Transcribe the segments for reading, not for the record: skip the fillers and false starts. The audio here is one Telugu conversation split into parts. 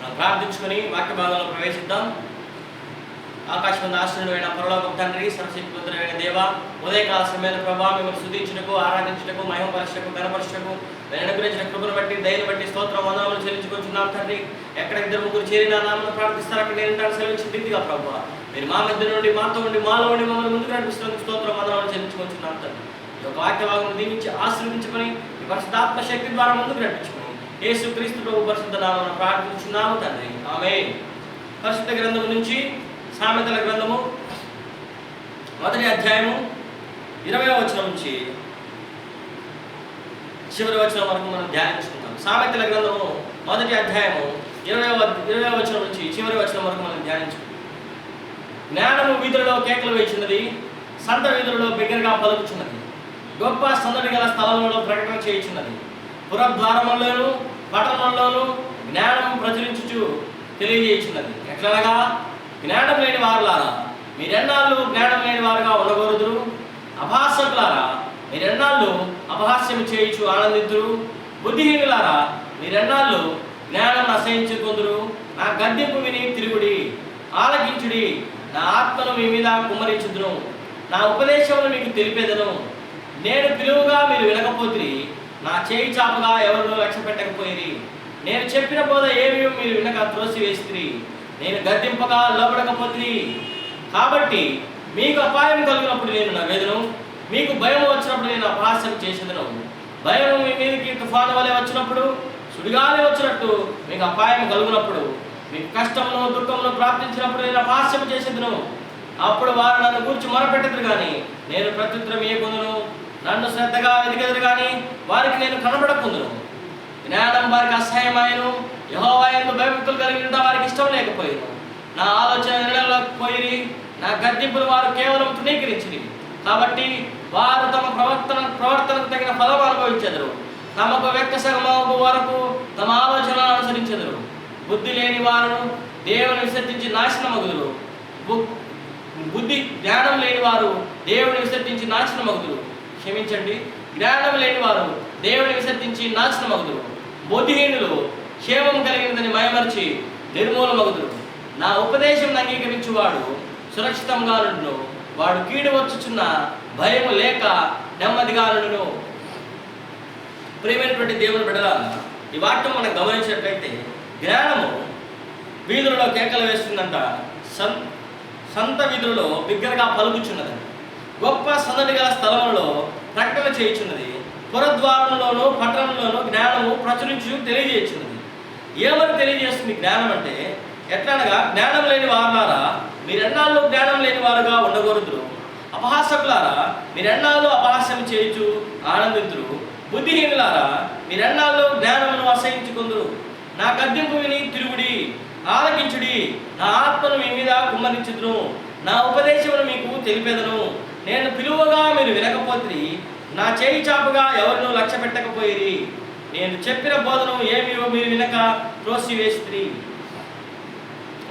మనం ప్రార్థించుకొని వాక్య భాగంలో ప్రవేశిద్దాం. ఆకాశం ఆశ్రయుడైన పరలోక తండ్రి, సర్వశక్తివంతుడైన దేవ, ఉదయకాల సమయంలో ప్రభా మిమ్మల్ని స్తుతించుటకు, ఆరాధించుటకు, మహిమపరచుటకు, ఘనపరచుటకు నేను అనుగ్రహించిన కృపను బట్టి, దయను బట్టి స్తోత్రం వందనములు చెల్లించుకుంటున్నాం తండ్రి. ఎక్కడ ఇద్దరు ముగ్గురు చేరిన నామమున ప్రార్థిస్తారు అక్కడ నేను ఉంటాను సెలవించిన రీతిగా ప్రభా మీరు మా మధ్య నుండి, మాతో ఉండి, మాలో ఉండి మమ్మల్ని ముందుకు నడిపిస్తున్నందుకు స్తోత్రం వందనములు చెల్లించుకుంటున్నాం తండ్రి. ఈ యొక్క వాక్య భాగం దీవించి ఆశీర్వదించుకొని ఈ పరిశుద్ధాత్మ శక్తి ద్వారా ముందుకు నడిపించుకొని యేసుక్రీస్తు ప్రభు పరిశుద్ధ నామమున ప్రార్థించున్నాము తండ్రి. ఆమేన్. పరిశుద్ధ గ్రంథము నుంచి సామెతల గ్రంథము 1వ అధ్యాయము 20వ వచనం నుంచి చివరి వచనం వరకు మనం ధ్యానించుకుంటాం. సామెతల గ్రంథము 1వ అధ్యాయము 20వ వచనం నుంచి చివరి వచనం వరకు మనం ధ్యానించుకుంటాం. జ్ఞానము వీధులలో కేకలు వేయుచున్నది, సంత వీధులలో బిగ్గరగా పలుకుచున్నది, గొప్ప సందడి గల స్థలములలో ప్రకటన చేయుచున్నది. పురద్వారములోను పట్టణంలోను జ్ఞానము ప్రచురించుచు తెలియజేయుచున్నది. ఎట్లనగా, జ్ఞానం లేని వారులారా మీరెన్నాళ్ళు జ్ఞానం లేని వారుగా ఉండకూడదురు, అపహాస్యకులారా మీరెన్నాళ్ళు అపహాస్యం చేయుచు ఆనందిద్దురు, బుద్ధిహీనులారా మీరెన్నాళ్ళు జ్ఞానం అసహించుకుందురు. నా గద్దింపు విని తిరుగుడి, ఆలకించుడి, నా ఆత్మను మీ మీద కుమ్మరించుదును, నా ఉపదేశమును మీకు తెలిపేదను. నేను పిలువుగా మీరు వినకపోతిరి, నా చేయి చాపగా ఎవరినో లక్ష్య పెట్టకపోయిరి. నేను చెప్పిన బోధ ఏమీ మీరు వినక త్రోసివేసిరి, నేను గద్దింపగా లోబడకపోతిరి. కాబట్టి మీకు అపాయం కలిగినప్పుడు నేను నవ్వేదను, మీకు భయం వచ్చినప్పుడు నేను అపహాస్యం చేసేదను. భయం మీ మీదకి తుఫాను వలె వచ్చినప్పుడు, సుడిగాలి వచ్చినట్టు మీకు అపాయం కలుగునప్పుడు, మీకు కష్టమును దుఃఖమును ప్రాప్తించినప్పుడు నేను అపహాస్యం చేసేదను. అప్పుడు వారు నన్ను గూర్చి మొరపెట్టదురు కానీ నేను ప్రత్యుత్తరం ఇయ్యకుందును. నన్ను శ్రద్ధగా వెతికెదరు కానీ వారికి నేను కనబడకుందును. జ్ఞానం వారికి అసహ్యమాయను, యెహోవా యందు భయభక్తులు కలిగి ఉండ వారికి ఇష్టం లేకపోయిను. నా ఆలోచన నిర్ణయంలోకపోయి, నా గద్దింపులు వారు కేవలం తృణీకరించిరి. కాబట్టి వారు తమ ప్రవర్తనకు తగిన ఫలం అనుభవించెదరు. తమకు వ్యక్తసగమగు వరకు తమ ఆలోచనలను అనుసరించెదరు. బుద్ధి లేని వారు దేవుని విసర్జించి నాశనమగుదురు. జ్ఞానం లేని వారు దేవుని విసర్జించి నాశనమగుదురు. క్షమించండి, జ్ఞానం లేని వారు దేవుని విసర్జించి నాశనమగుదురు. బుద్ధిహీనులు క్షేమం కలిగినదని మయమర్చి నిర్మూలమగుదురు. నా ఉపదేశం అంగీకరించువాడు సురక్షితంగా నుండును, వాడు కీడు వచ్చుచున్న భయము లేక నెమ్మదిగా నుండును. ప్రియమైనటువంటి దేవుని బిడ్డలారా, ఈ వాక్యం మనం గమనించినట్లయితే జ్ఞానము వీధులలో కేకలు వేస్తుందంట, సంత వీధులలో బిగ్గరగా పలుకుచున్నదంట, గొప్ప సందడి గల స్థలములలో ప్రకటన చేయుచున్నది, పురద్వారంలోను పట్టణంలోను జ్ఞానము ప్రచురించు తెలియజేయుచున్నది. ఏమని తెలియజేస్తుంది జ్ఞానం అంటే? ఎట్లనగా, జ్ఞానం లేని వారులారా మీరెన్నాళ్ళు జ్ఞానం లేని వారుగా ఉండకూడదురు, అపహాసకులారా మీరెన్నాళ్ళు అపహాస్యం చేయుచు ఆనందింతురు, బుద్ధిహీనులారా మీరెన్నాళ్ళు జ్ఞానమును అసహించుకుందురు. నా గద్దింపు విని తిరుగుడి, ఆలకించుడి, నా ఆత్మను మీ మీద కుమ్మరించుదును, నా ఉపదేశమును మీకు తెలిపేదను. నేను పిలువగా మీరు వినకపోతిరి, నా చేయి చాపుగా ఎవరినూ లక్ష్య పెట్టకపోయిరి. నేను చెప్పిన బోధను ఏమీయో మీరు వినక త్రోసివేసిరి,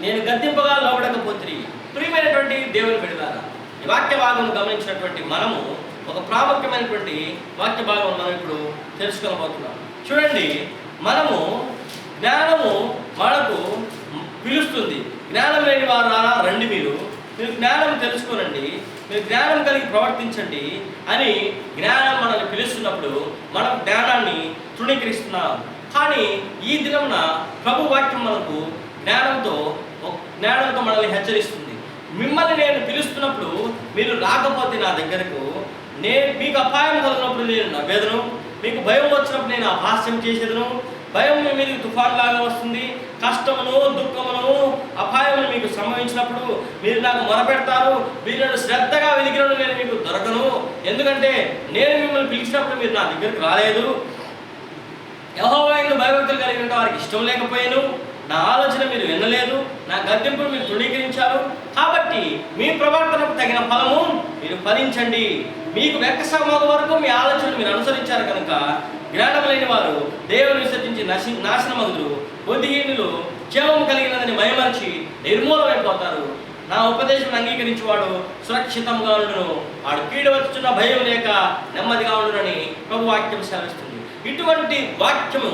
నేను గద్దింపగా లోబడకపోతిరి. ప్రియమైనటువంటి దేవుని బిడ్డలారా, ఈ వాక్య భాగం గమనించినటువంటి మనము ఒక ప్రాముఖ్యమైనటువంటి వాక్య భాగం మనం ఇప్పుడు తెలుసుకోబోతున్నాం. చూడండి, మనము జ్ఞానము మనకు పిలుస్తుంది. జ్ఞానం లేని వారు రండి, మీరు జ్ఞానం తెలుసుకోనండి, మీరు జ్ఞానం కలిగి ప్రవర్తించండి అని జ్ఞానం మనల్ని పిలుస్తున్నప్పుడు మనం జ్ఞానాన్ని తృణీకరిస్తున్నాం. కానీ ఈ దినమున ప్రభు వాక్యం మనకు జ్ఞానంతో మనల్ని హెచ్చరిస్తుంది. మిమ్మల్ని నేను పిలుస్తున్నప్పుడు మీరు రాకపోతే నా దగ్గరకు, మీకు అపాయం కలిగినప్పుడు నేను నవ్వేదను, మీకు భయం వచ్చినప్పుడు నేను అపహాస్యం చేసేదను. భయం మీ మీదకి తుఫాన్ లాగా వస్తుంది. కష్టమును దుఃఖమును అపాయమును మీకు సంభవించినప్పుడు మీరు నాకు మొరపెడతారు. మీరు నన్ను శ్రద్ధగా వెతికినప్పుడు నేను మీకు దొరకను. ఎందుకంటే నేను మిమ్మల్ని పిలిచినప్పుడు మీరు నా దగ్గరికి రాలేదు. యెహోవా యందు భయభక్తులు కలిగి ఉంటే వారికి ఇష్టం లేకపోయాను. నా ఆలోచన మీరు వినలేదు, నా గద్దింపును మీరు తృణీకరించారు. కాబట్టి మీ ప్రవర్తనకు తగిన ఫలము మీరు ఫలించండి. మీకు వెక్కసమగు వరకు మీ ఆలోచన మీరు అనుసరించారు కనుక జ్ఞానం లేని వారు దేవుని విసర్జించి నాశనమగుదురు. బుద్ధిహీనులు క్షేమం కలిగినదని మయమర్చి నిర్మూలమైపోతారు. నా ఉపదేశం అంగీకరించేవాడు సురక్షితంగా ఉండును, వాడు కీడు వచ్చున్న భయం లేక నెమ్మదిగా ఉండునని ప్రభు వాక్యం సెలవిస్తుంది. ఇటువంటి వాక్యము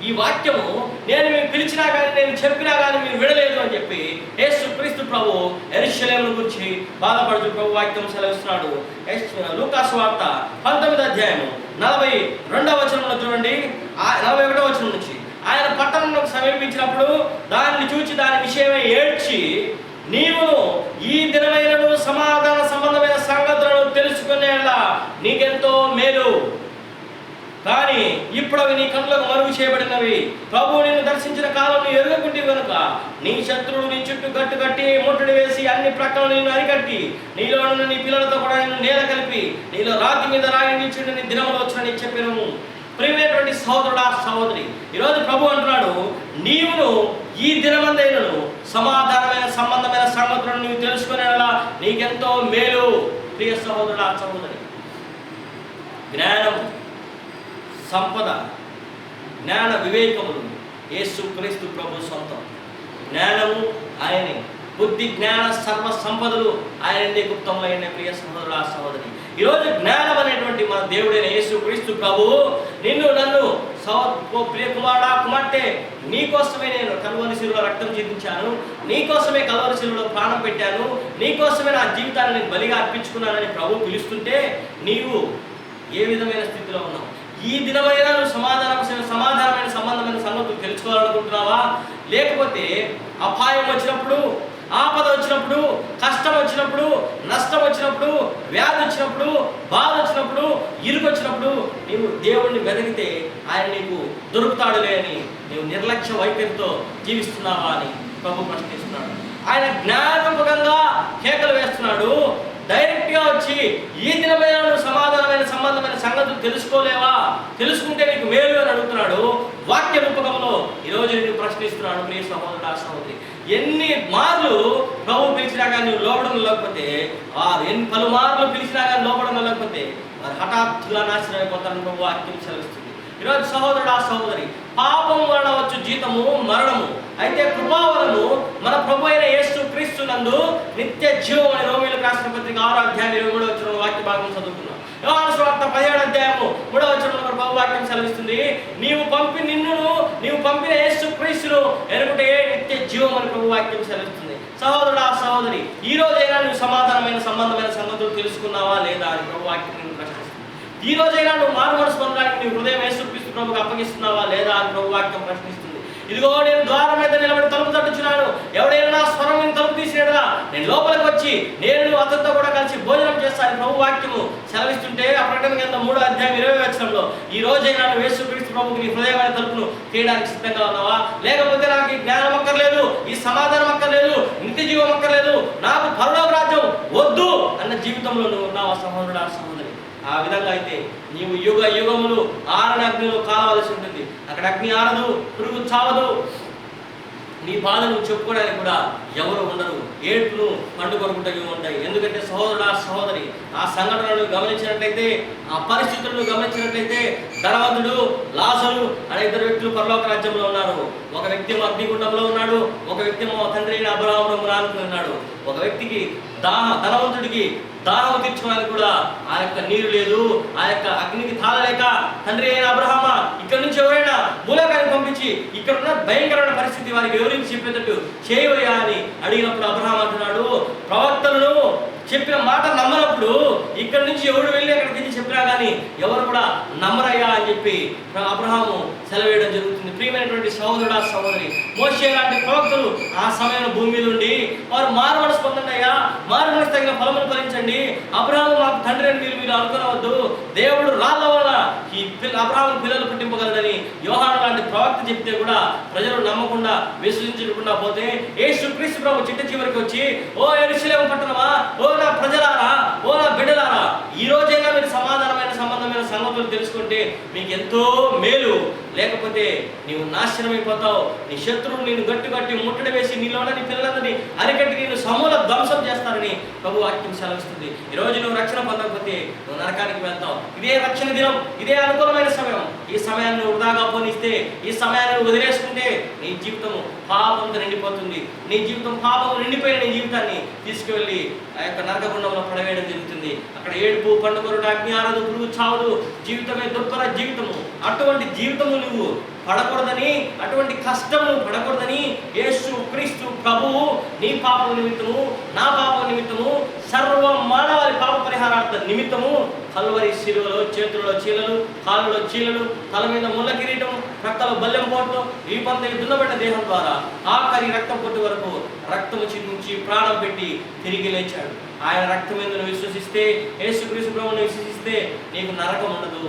ఈ వాక్యము నేను మీకు పిలిచినా కానీ, నేను చెప్పినా కానీ మీరు వినలేదు అని చెప్పి యేసుక్రీస్తు ప్రభు యెరూషలేమును గురించి బాధపడుతూ ప్రభు వాక్యం సెలవిస్తున్నాడు. లూకాసు వార్త 19వ అధ్యాయము 42వ వచనంలో చూడండి, 41వ వచనం నుంచి, ఆయన పట్టణంలోకి సమీపించినప్పుడు దాన్ని చూచి దాని విషయమై ఏడ్చి, నీవును ఈ దినమైనను సమాధాన సంబంధమైన సంగతులను తెలుసుకునేలా నీకెంతో మేలు, కానీ ఇప్పుడు అవి నీ కన్నులకు మరుగు చేయబడినవి. ప్రభువు నిన్ను దర్శించిన కాలం ఎరుగకుంటివి కనుక నీ శత్రువులు నీ చుట్టూ గట్టు కట్టి ముట్టడి వేసి అన్ని ప్రక్కల నిన్ను అరికట్టి నీలో నుండి నీ పిల్లలతో కూడా నిన్ను నేల కలిపి నీలో రాతి మీద రాయి నిల్చుండి నీ దినములు వచ్చినని చెప్పినము. ప్రియమైనటువంటి సహోదరుడా, సహోదరి, ఈరోజు ప్రభు అంటున్నాడు, నీవును ఈ దినమందైనను సమాధానమైన సంబంధమైన సంగతులను నీవు తెలుసుకునేలా నీకెంతో మేలు. ప్రియ సహోదరుడా, సహోదరి, జ్ఞానం, సంపద, జ్ఞాన వివేకములు యేసుక్రీస్తు ప్రభు సొంతం. జ్ఞానము ఆయనే, బుద్ధి జ్ఞాన సర్వ సంపదలు ఆయనే గుప్తములైన. ప్రియ సహోదరుడా, సహోదరి, ఈరోజు జ్ఞానం అనేటువంటి మన దేవుడైన యేసుక్రీస్తు ప్రభు నిన్ను నన్ను ప్రియ కుమారుడా, కుమార్తె, నీకోసమే నేను కల్వరి శిలువలో రక్తం చిందించాను, నీకోసమే కల్వరి శిలువలో ప్రాణం పెట్టాను, నీకోసమే నా జీవితాన్ని నేను బలిగా అర్పించుకున్నానని ప్రభు పిలుస్తుంటే నీవు ఏ విధమైన స్థితిలో ఉన్నావు? ఈ దినమైన నువ్వు సమాధానమైన సంబంధమైన సంగతులు తెలుసుకోవాలనుకుంటున్నావా? లేకపోతే అపాయం వచ్చినప్పుడు, ఆపద వచ్చినప్పుడు, కష్టం వచ్చినప్పుడు, నష్టం వచ్చినప్పుడు, వ్యాధి వచ్చినప్పుడు, బాధ వచ్చినప్పుడు, ఇరుకు వచ్చినప్పుడు నీవు దేవుణ్ణి వెతికితే ఆయన నీకు దొరుకుతాడులే అని నీవు నిర్లక్ష్య వైఖరితో జీవిస్తున్నావా అని ప్రభు ప్రశ్నిస్తున్నాడు. ఆయన జ్ఞానపకంగా కేకలు వేస్తున్నాడు. డైరెక్ట్గా వచ్చి ఈ దినమైన సమాధానమైన సంబంధమైన సంగతులు తెలుసుకోలేవా? తెలుసుకుంటే నీకు మేలు అని అడుగుతున్నాడు. వాక్య రూపకంలో ఈరోజు నేను ప్రశ్నిస్తున్నాను. ప్రియ సహోదరుడా, సహోదరి, ఎన్ని మార్లు ప్రభు పిలిచినా కానీ నువ్వు లోపడం లేకపోతే, ఎన్ని పలుమార్లు పిలిచినా కానీ లోపడం లేకపోతే వారు హఠాత్తుగా నాశనం అయిపోతారని ప్రభు వాక్యం సెలవిస్తుంది. ఈరోజు సహోదరుడా, సహోదరి, పాపం వలన వచ్చు జీతము మరణము, అయితే కృపావరము మన ప్రభు అయిన యేసుక్రీస్తు నందు నిత్య జీవం అని రోమీయులకు రాసిన పత్రిక 6వ అధ్యాయం 23వ వచనం వాక్య భాగం చదువుకున్నాం. యోహాను సువార్త 17వ అధ్యాయము 3వ వచనంలో ప్రభు వాక్యం సెలవిస్తుంది, నీవు పంపిన యేసుక్రీస్తును ఎరుగుటే నిత్య జీవం అని ప్రభు వాక్యం సెలవిస్తుంది. సహోదరుడా, సహోదరి, ఈ రోజైనా నువ్వు సమాధానమైన సంబంధమైన సంగతులు తెలుసుకున్నావా లేదా అని ప్రభు వాక్యం నేను ప్రశ్నిస్తుంది. ఈ రోజైనా నువ్వు మారు మనసు పొందడానికి నీ హృదయం యేసుక్రీస్తు ప్రభువుకు అప్పగిస్తున్నావా లేదా అని ప్రభు వాక్యం ప్రశ్నిస్తుంది. ఇదిగో నేను ద్వారం మీద నిలబడి తలుపు తట్టుచున్నాను, ఎవడైనా నా స్వరం విని తలుపు తీసినట్లా నేను లోపలికి వచ్చి నేను అతనితో కూడా కలిసి భోజనం చేస్తాను ప్రభు వాక్యము సెలవిస్తుంటే, ఆ ప్రకటన గ్రంథం 3వ అధ్యాయం 20వ వచనంలో ఈ రోజైనా నువ్వు యేసుక్రీస్తు ప్రభువుకి నీ హృదయమైన తలుపును తీయడానికి సిద్ధంగా ఉన్నావా? లేకపోతే నాకు ఈ జ్ఞానం అక్కర్లేదు, ఈ సమాధానం అక్కర్లేదు, నిత్య జీవం అక్కర్లేదు, నాకు పరలోక రాజ్యం వద్దు అన్న జీవితంలో నువ్వు ఉన్నావా? సహోదరుడా, సహోదరి, ఆ విధంగా అయితే నీవు యుగ యుగములు ఆరని అగ్నిలో కాలవలసి ఉంటుంది. అక్కడ అగ్ని ఆరదు, పురుగు చావదు, నీ బాధను చెప్పుకోవడానికి కూడా ఎవరు ఉండరు. ఏడ్పును పండుకొనుకుంటూ ఉంటాయి. ఎందుకంటే సహోదరుడా, సహోదరి, ఆ సంఘటనలను గమనించినట్లయితే, ఆ పరిస్థితులను గమనించినట్లయితే, ధనవంతుడు లాజరు అనే ఇద్దరు వ్యక్తులు పరలోక రాజ్యంలో ఉన్నారు. ఒక వ్యక్తి అగ్నిగుండంలో ఉన్నాడు, ఒక వ్యక్తి తండ్రి అయిన అబ్రహామును రానుకుని ఉన్నాడు. ఒక వ్యక్తికి ధనవంతుడికి దాహం తీర్చుకోవడానికి కూడా ఆ యొక్క నీరు లేదు, ఆ యొక్క అగ్నికి తాళలేక తండ్రి అయిన అబ్రహామ ఇక్కడ నుంచి ఎవరైనా భూలోకాన్ని పంపించి ఇక్కడ ఉన్న భయంకరమైన పరిస్థితి వారికి వివరించి చెప్పేటట్టు చేయవయ్యా అని అడిగినప్పుడు అబ్రహాం అంటున్నాడు, ప్రవక్తలను చెప్పిన మాట నమ్మనప్పుడు ఇక్కడి నుంచి ఎవడు వెళ్ళి అక్కడికి వెళ్ళి చెప్పినా కానీ ఎవరు కూడా నమ్మరయ్యా అని చెప్పి అబ్రహాము సెలవేయడం జరుగుతుంది. ప్రియమైనటువంటి సహోదరుడా, సహోదరి, మోషే లాంటి ప్రవక్తలు ఆ సమయంలో భూమి మీద ఉండి వారు మారు మనసు పొందండి అయ్యా, మారు మనసు తగిన ఫలములు ఫలించండి, అబ్రహాము మాకు తండ్రి అని మీరు అనుకునవద్దు, దేవుడు రాళ్ళ వల్ల ఈ అబ్రహాము పిల్లలు పుట్టింపగలడని యోహాను లాంటి ప్రవక్త చెప్తే కూడా ప్రజలు నమ్మకుండా విశ్వసించకుండా పోతే యేసుక్రీస్తు ప్రభు చిట్ట చివరికి వచ్చి, ఓ యెరూషలేము పట్టణమా, ఓ నా ప్రజలారా, ఓ నా బిడ్డలారా, ఈ రోజైనా మీరు సమాధానమైన సంబంధమైన సంగతులు తెలుసుకుంటే మీకు ఎంతో మేలు, లేకపోతే నీవు నాశనమైపోతావు. నీ శత్రువులు నేను గట్టి ముట్టడి వేసి నీలోన నీ పిల్లలందరినీ అరికట్టి నేను సమూల ధ్వంసం చేస్తారని ప్రభు వాక్యం సెలవిస్తుంది. ఈరోజు నువ్వు రక్షణ పొందకపోతే నువ్వు నరకానికి వెళ్తావు. ఇదే రక్షణ దినం, ఇదే అనుకూలమైన సమయం. ఈ సమయాన్ని నువ్వు వృధాగా పోనిస్తే, ఈ సమయాన్ని వదిలేసుకుంటే నీ జీవితం పాపంతో నిండిపోతుంది. నీ జీవితం పాపం నిండిపోయిన నీ జీవితాన్ని తీసుకువెళ్ళి ఆ యొక్క నరకగుండంలో పడవేయడం జరుగుతుంది. అక్కడ ఏడుపు, పండుగ, అగ్ని ఆరదు, పురుగు చావదు, జీవితమే దుర్భర జీవితము. అటువంటి జీవితము నువ్వు పడకూడదని, అటువంటి కష్టం పడకూడదని యేసు క్రీస్తు ప్రభువు నీ పాప నిమిత్తము, నా పాప నిమిత్తము, సర్వ మానవాళి పాప పరిహారార్థ నిమిత్తము కల్వరి శిలువలో చేతులలో చీలలు, కాళ్ళలో చీలలు, తల మీద ముళ్ళ కిరీటం, రక్తలో బల్లెం పోటు, వీపంతా దున్నబడ్డ దేహం ద్వారా ఆఖరి రక్తం పొట్టు వరకు రక్తము చిందించి ప్రాణం పెట్టి తిరిగి లేచాడు. ఆయన రక్తం మీద విశ్వసిస్తే, యేసుక్రీస్తు ప్రభువును విశ్వసిస్తే నీకు నరకం ఉండదు,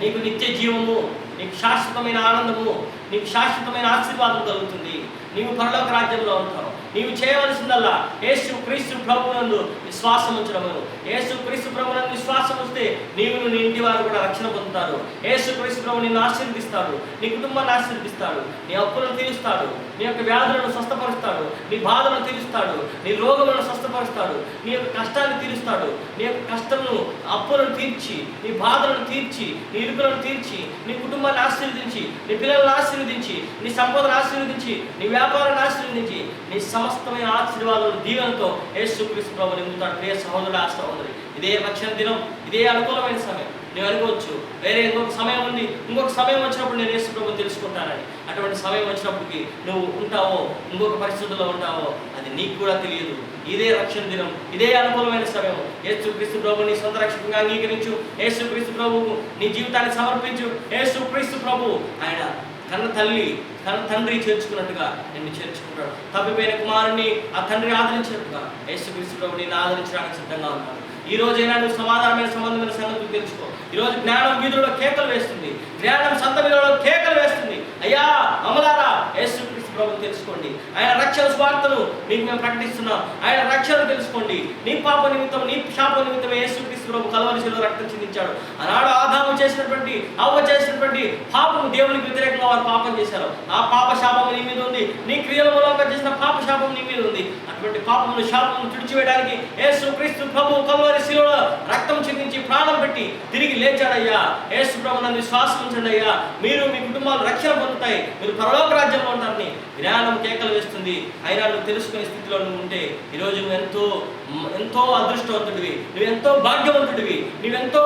నీకు నిత్య జీవము, నీకు శాశ్వతమైన ఆనందము, నీకు శాశ్వతమైన ఆశీర్వాదం కలుగుతుంది. నీవు పరలోక రాజ్యంలో ఉంటావు. నీవు చేయవలసిందల్లా యేసు క్రీస్తు ప్రభువునందు విశ్వాసం ఉంచడము. యేసు క్రీస్తు ప్రభువునందు విశ్వాసం వస్తే నీవు, నీ ఇంటి వారు కూడా రక్షణ పొందుతారు. యేసు క్రీస్తు ప్రభు నిన్ను ఆశీర్వదిస్తాడు, నీ కుటుంబాన్ని ఆశీర్వదిస్తాడు, నీ అప్పులను తీరుస్తాడు, నీ యొక్క వ్యాధులను స్వస్థపరుస్తాడు, నీ బాధలను తీరుస్తాడు, నీ రోగములను స్వస్థపరుస్తాడు, నీ యొక్క కష్టాన్ని తీరుస్తాడు, నీ యొక్క కష్టమును, అప్పులను తీర్చి, నీ బాధలను తీర్చి, నీ ఇరుకులను తీర్చి, నీ కుటుంబాన్ని ఆశీర్వదించి, నీ పిల్లలను ఆశీర్వదించి, నీ సంపదను ఆశీర్వదించి, నీ వ్యాపారాన్ని ఆశీర్వదించి, నీ సమస్తమైన ఆశీర్వాదాలు దీవెనతో యేసుక్రీస్తు ప్రభువు నింపుతాడు. ప్రియ సహోదరుడు, ఆ సహోదరి, ఇదే రక్షణ దినం, ఇదే అనుకూలమైన సమయం. నువ్వు అనుకోవచ్చు వేరే ఇంకొక సమయం ఉంది, ఇంకొక సమయం వచ్చినప్పుడు నేను యేసు ప్రభువుని తెలుసుకుంటానని. అటువంటి సమయం వచ్చినప్పటికి నువ్వు ఉంటావో, ఇంకొక పరిస్థితుల్లో ఉంటావో అది నీకు కూడా తెలియదు. ఇదే రక్షణ దినం, ఇదే అనుకూలమైన సమయం. యేసుక్రీస్తు ప్రభువు నీ సొంత రక్షకునిగా అంగీకరించు. యేసుక్రీస్తు ప్రభువు నీ జీవితాన్ని సమర్పించు. యేసుక్రీస్తు ప్రభువు ఆయన కన్న తల్లి, కన్న తండ్రి చేర్చుకున్నట్టుగా నిన్ను చేర్చుకుంటాడు. తప్పిపోయిన కుమారుని ఆ తండ్రి ఆదరించినట్టుగా యేసుక్రీస్తు ప్రభువు నిన్ను ఆదరించడానికి సిద్ధంగా ఉన్నాడు. ఈ రోజైనా నువ్వు సమాధానమైన సంబంధమైన సంగతులు తెలుసుకో. ఈరోజు జ్ఞానం వీధులలో కేకలు వేస్తుంది, జ్ఞానం సంత వీధులలో కేకలు వేస్తుంది. అయ్యా అమలారా, యేసుక్రీస్తు ప్రభువుని తెలుసుకోండి. ఆయన రక్షణ స్వార్థను మీకు మేము ప్రకటిస్తున్నాం. ఆయన రక్షణ తెలుసుకోండి. నీ పాప నిమిత్తం, నీ శాప నిమిత్తమే యేసుక్రీస్తు ప్రభు కల్వరి శిలువలో రక్తం చిందించాడు. ఆనాడు ఆదాము చేసినటువంటి, అవ్వ చేసినటువంటి పాపము దేవునికి వ్యతిరేకంగా వారు పాపం చేశారు. ఆ పాప శాపము నీ మీద ఉంది. నీ క్రియల మూలంగా చేసిన పాప శాపం నీ మీద ఉంది. అటువంటి పాపమును, శాపమును తుడిచివేయడానికి యేసుక్రీస్తు ప్రభు కల్వరి శిలువలో రక్తం చిందించి ప్రాణం పెట్టి తిరిగి లేచాడయ్యా. యేసు ప్రభువునందు విశ్వాసం ఉంచండి అయ్యా. మీరు, మీ కుటుంబాలు రక్షణ పొందుతాయి. మీరు పరలోక రాజ్యంలో ఉంటారని జ్ఞానం కేకలు వేస్తుంది. అయినా నువ్వు తెలుసుకునే స్థితిలో నువ్వు ఉంటే ఈరోజు నువ్వు ఎంతో అదృష్టవంతుడివి, నువ్వెంతో భాగ్యవంతుడివి, నువ్వెంతో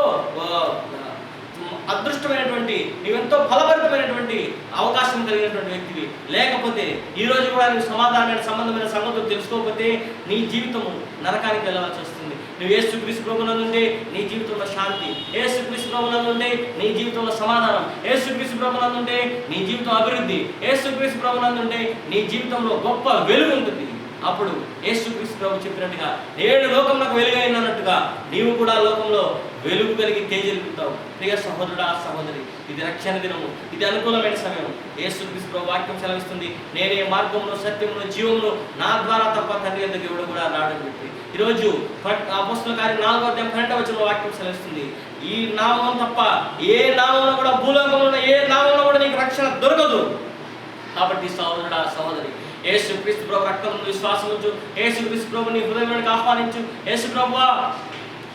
అదృష్టమైనటువంటి, నువ్వెంతో ఫలభరితమైనటువంటి అవకాశం కలిగినటువంటి వ్యక్తివి. లేకపోతే ఈరోజు కూడా నువ్వు సమాధానమైన సంబంధమైన సంగతులు తెలుసుకోకపోతే నీ జీవితము నరకానికి వెళ్ళవలసి వస్తుంది. నువ్వు యేసుక్రీస్తు ప్రభువునందు ఉంటే నీ జీవితంలో శాంతి, యేసుక్రీస్తు ప్రభువునందు ఉంటే నీ జీవితంలో సమాధానం, యేసుక్రీస్తు ప్రభువునందు ఉంటే నీ జీవితం అభివృద్ధి, యేసుక్రీస్తు ప్రభువునందు ఉంటే నీ జీవితంలో గొప్ప వెలుగు ఉంటుంది. అప్పుడు యేసుక్రీస్తు ప్రభు చెప్పినట్టుగా నేడు లోకంలోకి వెలుగైనట్టుగా నీవు కూడా లోకంలో వెలుగు కలిగి తేజెలుగుతావు. ప్రియ సహోదరుడా, సహోదరి, ఇది రక్షణ దినము, ఇది అనుకూలమైన సమయం. యేసుక్రీస్తు ప్రభు వాక్యం సెలవిస్తుంది, నేనే మార్గమును, సత్యమును, జీవమును, నా ద్వారా తప్ప తండ్రి యొద్దకు ఎవడు కూడా రాడని చెప్పి. ఈరోజు అపోస్తలుల కార్యం 4:12 వాక్యం సెలవిస్తుంది, ఈ నామం తప్ప ఏ నామంలో కూడా, భూలోకంలో ఏ నామంలో కూడా నీకు రక్షణ దొరకదు. కాబట్టి సహోదరుడా, సహోదరి, యేసుక్రీస్తు ప్రభు రక్తమును విశ్వాసం ఉంచు. యేసుక్రీస్తు ప్రభు నీ హృదయంలోకి ఆహ్వానించు. యేసు ప్రభువా,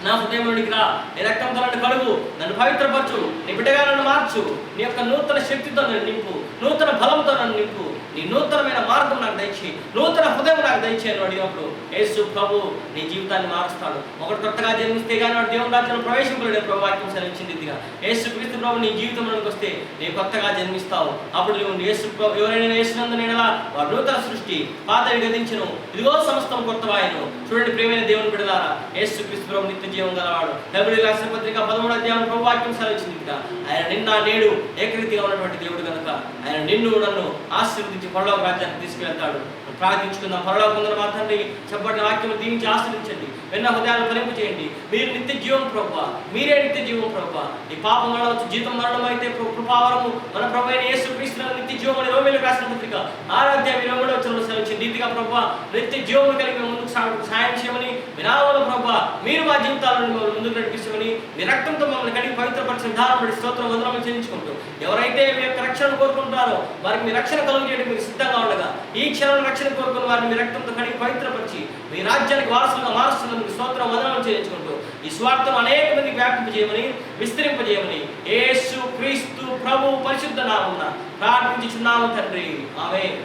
నా హృదయంలోనికి రా, నీ రక్తంతో నన్ను కడుగు, నన్ను పవిత్రపరచు, నీ బిడ్డగా నన్ను మార్చు, నీ యొక్క నూతన శక్తితో నన్ను నింపు, నూతన బలంతో నన్ను నింపు, నీ నూతనమైన మార్గం నాకు దయచేయి, నూతన హృదయం నాకు దయచేయని అడిగినప్పుడు యేసు ప్రభు నీ జీవితాన్ని మారుస్తాడు. ఒకటి కొత్తగా జన్మిస్తే కానీ వాడు దేవుని రాజ్యంలో ప్రవేశింపలేడు. ప్రభు వాక్యం సెలవించింది ఇదిగా. యేసుక్రీస్తు ప్రభు నీ జీవితంలోకి వస్తే నీ కొత్తగా జన్మిస్తావు. అప్పుడు నువ్వు యేసు ప్రభు, ఎవరైనా యేసునందు నేనలా వాడు నూతన సృష్టి, పాతవి గతించును, ఇదిగో సమస్తం కొత్తవాయను. చూడండి ప్రియమైన దేవుని బిడ్డలారా, యేసుక్రీస్తు ప్రభు నిత్య జీవం గలవాడు. హెబ్రీయుల రాసిన పత్రిక 13వ అధ్యాయం ప్రభు వాక్యం సెలవించింది ఇదిగా. ఆయన నిన్న నేడు ఏకరీతిగా ఉన్నటువంటి దేవుడు కనుక ఆయన నిన్ను నన్ను ఆశీర్వదించి పరలోక రాజ్యాన్ని తీసుకెళ్తాడు. ప్రార్థించుకుందాం. పరలోకమందున మా తండ్రి, చెప్పబడిన వాక్యం దీవించి ఆశీర్వదించండి, వెన్న హృదయాలు ఫలింపు చేయండి. మీరు నిత్య జీవం ప్రభువా, మీరే నిత్య జీవం ప్రభువా. ఈ పాపం మరణవచ్చు, జీతం మరణం అయితే కృపావరము మన ప్రభు అయిన యేసుక్రీస్తు నిత్య జీవం అని రోమీయులకు రాసిన పత్రిక 6:23 సెలవించింది. నీతిగా ప్రభువా, నిత్య జీవం కలిగి మేము ముందుకు సాయం చేయమని వినామలో ప్రభువా, మీరు మా జీవితాలను ముందుకు నడిపిస్తామని మీ రక్తంతో మమ్మల్ని కడిగి పవిత్రపరిచిన విధానం బట్టి స్తోత్రం వందనాలు చెల్లించుకుంటూ, ఎవరైతే మీ యొక్క రక్షణ కోరుకుంటారో వారికి మీ రక్షణ కలుగు చేయడం మీకు సిద్ధంగా ఉండగా, ఈ క్షణం రక్షణ కోరుకుని వారిని మీ రక్తంతో కడిగి పవిత్రపరిచి మీ రాజ్యానికి వారసులుగా మారుస్తున్నందుకు స్తోత్రం వందనాలు చేయించుకుంటూ ఈ స్వార్థం అనేక మందికి వ్యాపింపజేయమని, విస్తరింపజేయమని యేసు క్రీస్తు ప్రభు పరిశుద్ధ నామమున ప్రార్థించుచున్నాము తండ్రి. ఆమేన్.